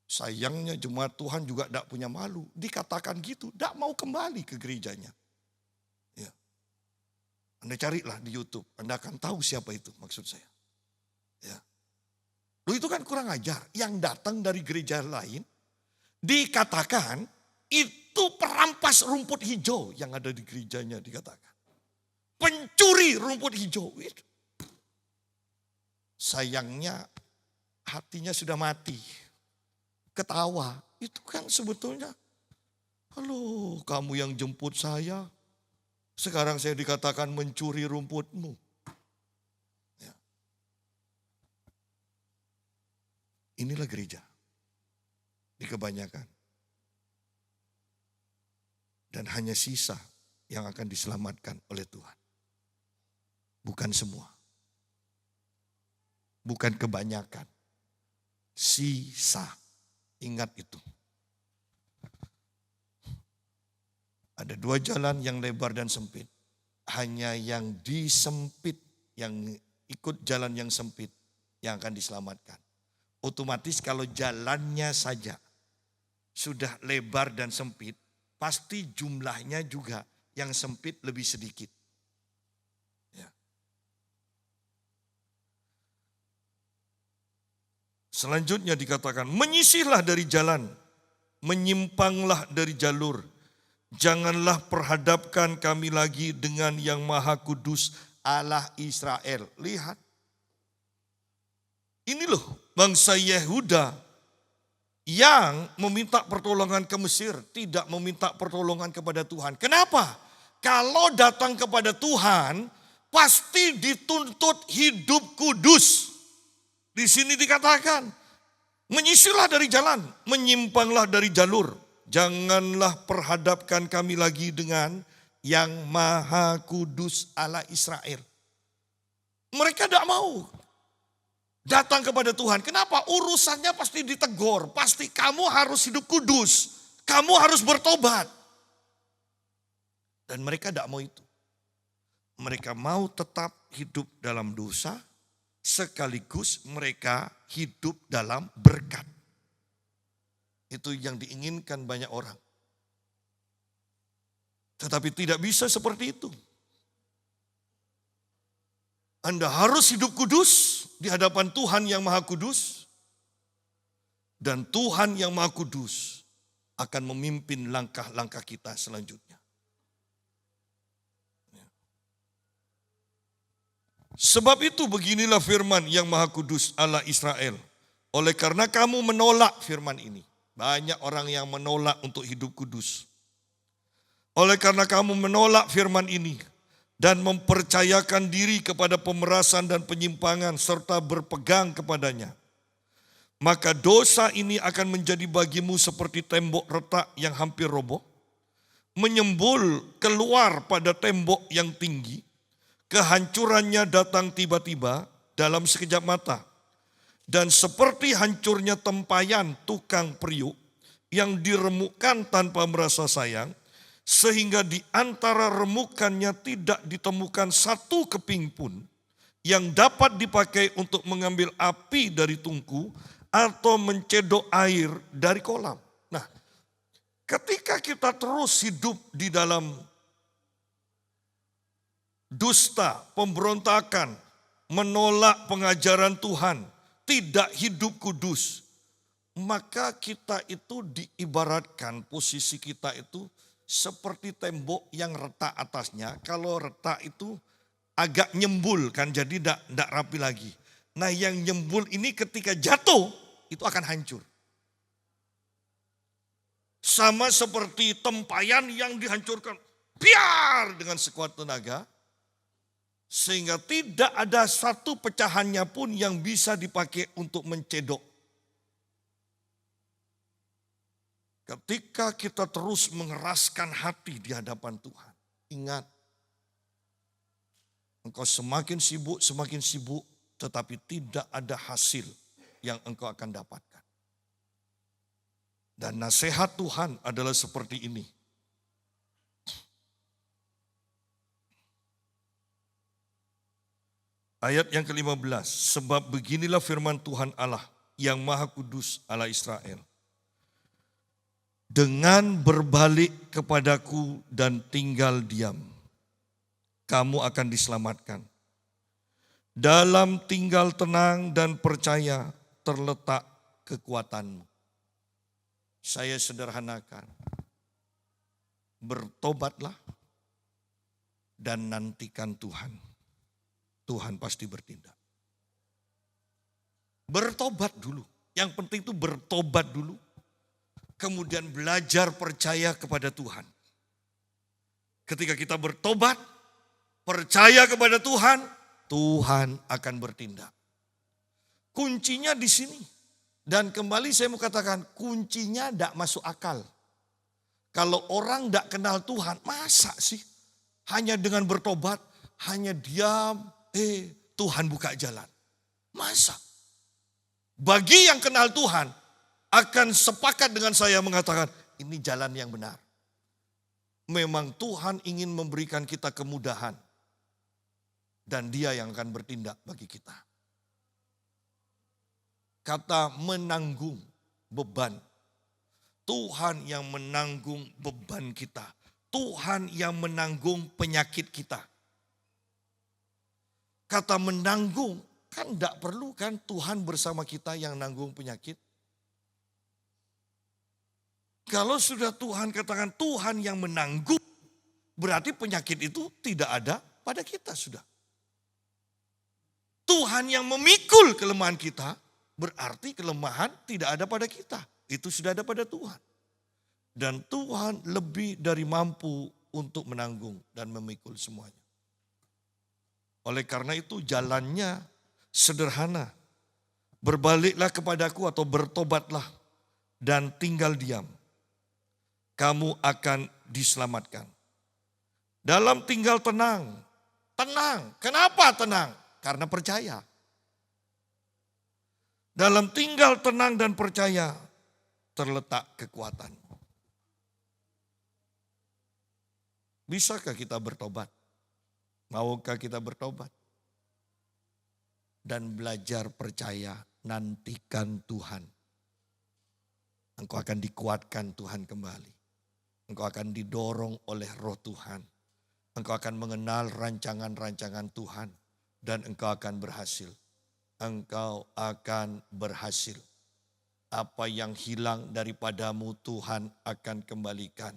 Sayangnya jemaat Tuhan juga tidak punya malu. Dikatakan gitu, tidak mau kembali ke gerejanya. Anda carilah di YouTube, Anda akan tahu siapa itu maksud saya. Ya. Loh itu kan kurang ajar. Yang datang dari gereja lain, dikatakan itu perampas rumput hijau yang ada di gerejanya dikatakan. Pencuri rumput hijau. Itu. Sayangnya hatinya sudah mati. Ketawa, itu kan sebetulnya, halo kamu yang jemput saya. Sekarang saya dikatakan mencuri rumputmu. Ya. Inilah gereja. Di kebanyakan. Dan hanya sisa yang akan diselamatkan oleh Tuhan. Bukan semua. Bukan kebanyakan. Sisa. Ingat itu. Ada 2 jalan yang lebar dan sempit. Hanya yang disempit, yang ikut jalan yang sempit, yang akan diselamatkan. Otomatis kalau jalannya saja sudah lebar dan sempit, pasti jumlahnya juga yang sempit lebih sedikit. Ya. Selanjutnya dikatakan, menyisihlah dari jalan, menyimpanglah dari jalur. Janganlah perhadapkan kami lagi dengan yang maha kudus Allah Israel. Lihat. Ini loh bangsa Yehuda yang meminta pertolongan ke Mesir. Tidak meminta pertolongan kepada Tuhan. Kenapa? Kalau datang kepada Tuhan pasti dituntut hidup kudus. Di sini dikatakan menyisihlah dari jalan, menyimpanglah dari jalur. Janganlah perhadapkan kami lagi dengan yang maha kudus Allah Israel. Mereka tidak mau datang kepada Tuhan. Kenapa? Urusannya pasti ditegur. Pasti kamu harus hidup kudus. Kamu harus bertobat. Dan mereka tidak mau itu. Mereka mau tetap hidup dalam dosa. Sekaligus mereka hidup dalam berkat. Itu yang diinginkan banyak orang. Tetapi tidak bisa seperti itu. Anda harus hidup kudus di hadapan Tuhan yang Maha Kudus. Dan Tuhan yang Maha Kudus akan memimpin langkah-langkah kita selanjutnya. Sebab itu beginilah firman yang Maha Kudus Allah Israel. Oleh karena kamu menolak firman ini. Banyak orang yang menolak untuk hidup kudus. Oleh karena kamu menolak firman ini dan mempercayakan diri kepada pemerasan dan penyimpangan serta berpegang kepadanya, maka dosa ini akan menjadi bagimu seperti tembok retak yang hampir roboh, menyembul keluar pada tembok yang tinggi, kehancurannya datang tiba-tiba dalam sekejap mata. Dan seperti hancurnya tempayan tukang periuk yang diremukkan tanpa merasa sayang, sehingga di antara remukannya tidak ditemukan satu keping pun yang dapat dipakai untuk mengambil api dari tungku atau mencedok air dari kolam. Nah, ketika kita terus hidup di dalam dusta, pemberontakan, menolak pengajaran Tuhan, tidak hidup kudus, maka kita itu diibaratkan posisi kita itu seperti tembok yang retak atasnya. Kalau retak itu agak nyembul kan, jadi tidak rapi lagi. Nah, yang nyembul ini ketika jatuh itu akan hancur. Sama seperti tempayan yang dihancurkan biar dengan sekuat tenaga, sehingga tidak ada satu pecahannya pun yang bisa dipakai untuk mencedok. Ketika kita terus mengeraskan hati di hadapan Tuhan, ingat, engkau semakin sibuk, tetapi tidak ada hasil yang engkau akan dapatkan. Dan nasihat Tuhan adalah seperti ini. Ayat yang ke-15, sebab beginilah firman Tuhan Allah yang Maha Kudus Allah Israel. Dengan berbalik kepadaku dan tinggal diam, kamu akan diselamatkan. Dalam tinggal tenang dan percaya terletak kekuatanmu. Saya sederhanakan, bertobatlah dan nantikan Tuhan. Tuhan pasti bertindak. Bertobat dulu, yang penting itu bertobat dulu. Kemudian belajar percaya kepada Tuhan. Ketika kita bertobat, percaya kepada Tuhan, Tuhan akan bertindak. Kuncinya di sini. Dan kembali saya mau katakan, kuncinya tidak masuk akal. Kalau orang tidak kenal Tuhan, masa sih hanya dengan bertobat, hanya diam, Tuhan buka jalan. Masa? Bagi yang kenal Tuhan, akan sepakat dengan saya mengatakan, ini jalan yang benar. Memang Tuhan ingin memberikan kita kemudahan. Dan Dia yang akan bertindak bagi kita. Kata menanggung beban. Tuhan yang menanggung beban kita. Tuhan yang menanggung penyakit kita. Kata menanggung, kan tidak perlu kan Tuhan bersama kita yang nanggung penyakit. Kalau sudah Tuhan katakan Tuhan yang menanggung, berarti penyakit itu tidak ada pada kita sudah. Tuhan yang memikul kelemahan kita, berarti kelemahan tidak ada pada kita. Itu sudah ada pada Tuhan. Dan Tuhan lebih dari mampu untuk menanggung dan memikul semuanya. Oleh karena itu jalannya sederhana. Berbaliklah kepadaku atau bertobatlah dan tinggal diam. Kamu akan diselamatkan. Dalam tinggal tenang. Tenang. Kenapa tenang? Karena percaya. Dalam tinggal tenang dan percaya terletak kekuatan. Bisakah kita bertobat? Maukah kita bertobat? Dan belajar percaya, nantikan Tuhan. Engkau akan dikuatkan Tuhan kembali. Engkau akan didorong oleh Roh Tuhan. Engkau akan mengenal rancangan-rancangan Tuhan. dan engkau akan berhasil. Engkau akan berhasil. Apa yang hilang daripadamu Tuhan akan kembalikan.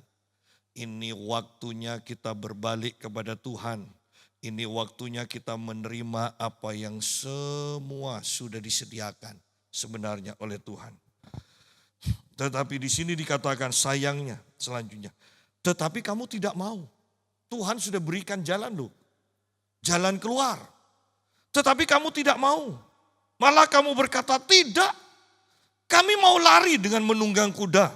Ini waktunya kita berbalik kepada Tuhan. Ini waktunya kita menerima apa yang semua sudah disediakan sebenarnya oleh Tuhan. Tetapi di sini dikatakan sayangnya selanjutnya. Tetapi kamu tidak mau. Tuhan sudah berikan jalan loh. Jalan keluar. Tetapi kamu tidak mau. Malah kamu berkata tidak. Kami mau lari dengan menunggang kuda.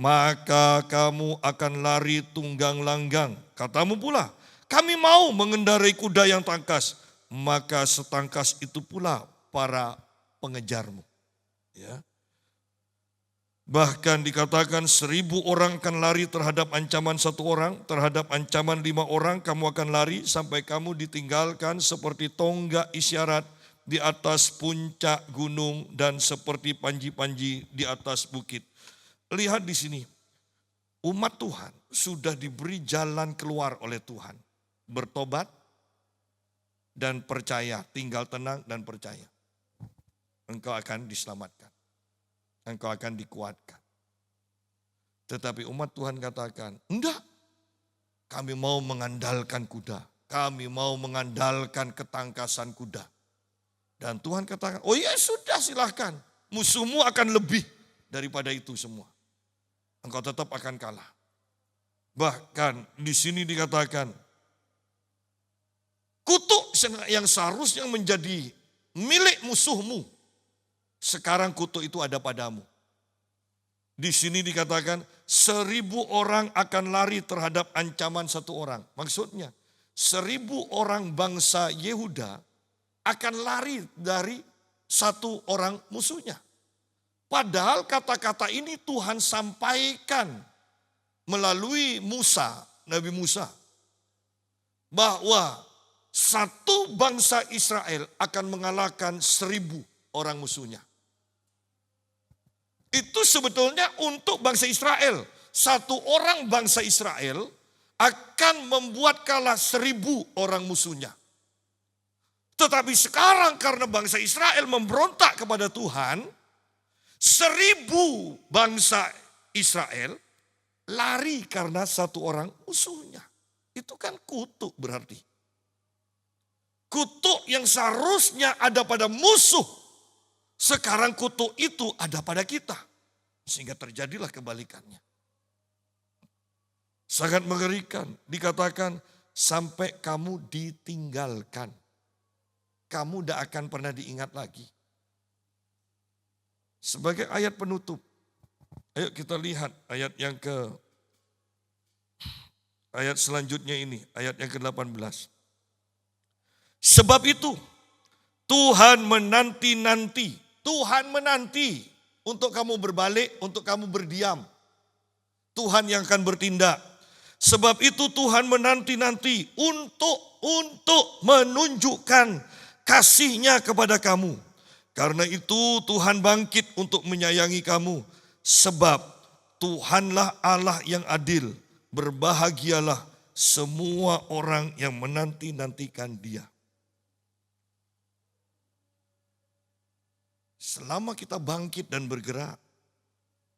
Maka kamu akan lari tunggang langgang. Katamu pula, kami mau mengendarai kuda yang tangkas. Maka setangkas itu pula para pengejarmu. Ya. Bahkan dikatakan 1000 orang akan lari terhadap ancaman 1 orang, terhadap ancaman 5 orang kamu akan lari sampai kamu ditinggalkan seperti tonggak isyarat di atas puncak gunung dan seperti panji-panji di atas bukit. Lihat di sini, umat Tuhan sudah diberi jalan keluar oleh Tuhan. Bertobat dan percaya, tinggal tenang dan percaya. Engkau akan diselamatkan. Engkau akan dikuatkan. Tetapi umat Tuhan katakan, enggak. Kami mau mengandalkan kuda. Kami mau mengandalkan ketangkasan kuda. Dan Tuhan katakan, oh ya sudah silahkan. Musuhmu akan lebih daripada itu semua. Engkau tetap akan kalah. Bahkan di sini dikatakan, kutuk yang seharusnya menjadi milik musuhmu, sekarang kutuk itu ada padamu. Di sini dikatakan 1000 orang akan lari terhadap ancaman 1 orang. Maksudnya 1000 orang bangsa Yehuda akan lari dari 1 orang musuhnya. Padahal kata-kata ini Tuhan sampaikan melalui Musa, Nabi Musa. Bahwa 1 bangsa Israel akan mengalahkan 1000 orang musuhnya. Itu sebetulnya untuk bangsa Israel. 1 orang bangsa Israel akan membuat kalah 1000 orang musuhnya. Tetapi sekarang karena bangsa Israel memberontak kepada Tuhan, 1000 bangsa Israel lari karena 1 orang musuhnya. Itu kan kutuk berarti. Kutuk yang seharusnya ada pada musuh, sekarang kutuk itu ada pada kita. Sehingga terjadilah kebalikannya. Sangat mengerikan. Dikatakan sampai kamu ditinggalkan. Kamu tidak akan pernah diingat lagi. Sebagai ayat penutup. Ayo kita lihat ayat ayat selanjutnya ini. Ayat yang ke-18. Sebab itu Tuhan menanti-nanti. Tuhan menanti untuk kamu berbalik, untuk kamu berdiam. Tuhan yang akan bertindak. Sebab itu Tuhan menanti-nanti untuk menunjukkan kasih-Nya kepada kamu. Karena itu Tuhan bangkit untuk menyayangi kamu. Sebab Tuhanlah Allah yang adil. Berbahagialah semua orang yang menanti-nantikan Dia. Selama kita bangkit dan bergerak,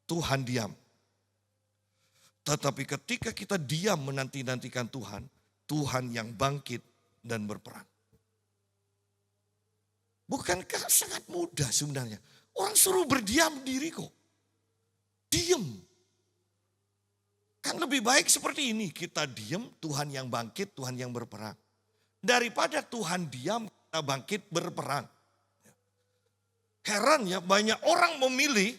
Tuhan diam. Tetapi ketika kita diam menanti-nantikan Tuhan, Tuhan yang bangkit dan berperang. Bukankah sangat mudah sebenarnya? Orang suruh berdiam diri kok. Diam. Kan lebih baik seperti ini, kita diam, Tuhan yang bangkit, Tuhan yang berperang. Daripada Tuhan diam, kita bangkit berperang. Heran ya, banyak orang memilih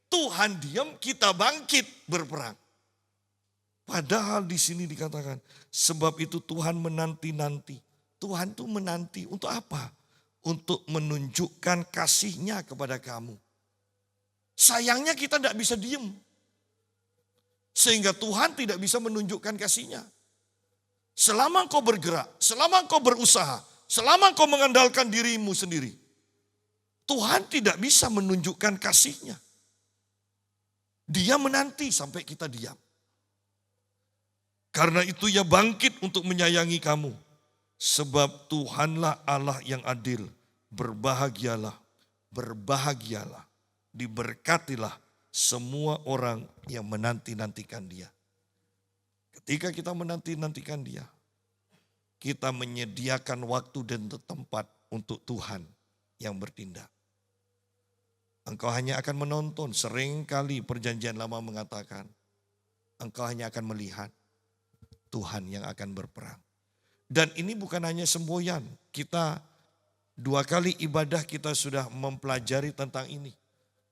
Tuhan diam, kita bangkit berperang. Padahal di sini dikatakan, sebab itu Tuhan menanti-nanti. Tuhan itu menanti untuk apa? Untuk menunjukkan kasih-Nya kepada kamu. Sayangnya kita tidak bisa diam. Sehingga Tuhan tidak bisa menunjukkan kasih-Nya. Selama engkau bergerak, selama engkau berusaha, selama engkau mengandalkan dirimu sendiri, Tuhan tidak bisa menunjukkan kasih-Nya. Dia menanti sampai kita diam. Karena itu Ia bangkit untuk menyayangi kamu. Sebab Tuhanlah Allah yang adil. Berbahagialah, berbahagialah, diberkatilah semua orang yang menanti-nantikan Dia. Ketika kita menanti-nantikan Dia, kita menyediakan waktu dan tempat untuk Tuhan yang bertindak. Engkau hanya akan menonton, seringkali perjanjian lama mengatakan, engkau hanya akan melihat Tuhan yang akan berperang. Dan ini bukan hanya semboyan, kita 2 kali ibadah kita sudah mempelajari tentang ini.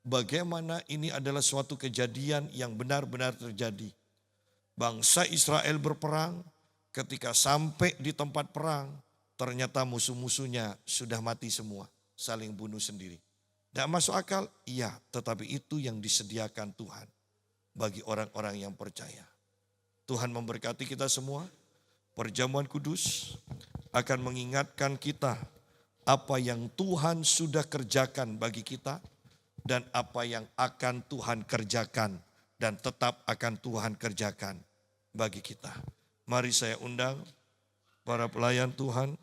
Bagaimana ini adalah suatu kejadian yang benar-benar terjadi. Bangsa Israel berperang, ketika sampai di tempat perang, ternyata musuh-musuhnya sudah mati semua, saling bunuh sendiri. Tidak masuk akal? Iya, tetapi itu yang disediakan Tuhan bagi orang-orang yang percaya. Tuhan memberkati kita semua. Perjamuan kudus akan mengingatkan kita apa yang Tuhan sudah kerjakan bagi kita dan apa yang akan Tuhan kerjakan dan tetap akan Tuhan kerjakan bagi kita. Mari saya undang para pelayan Tuhan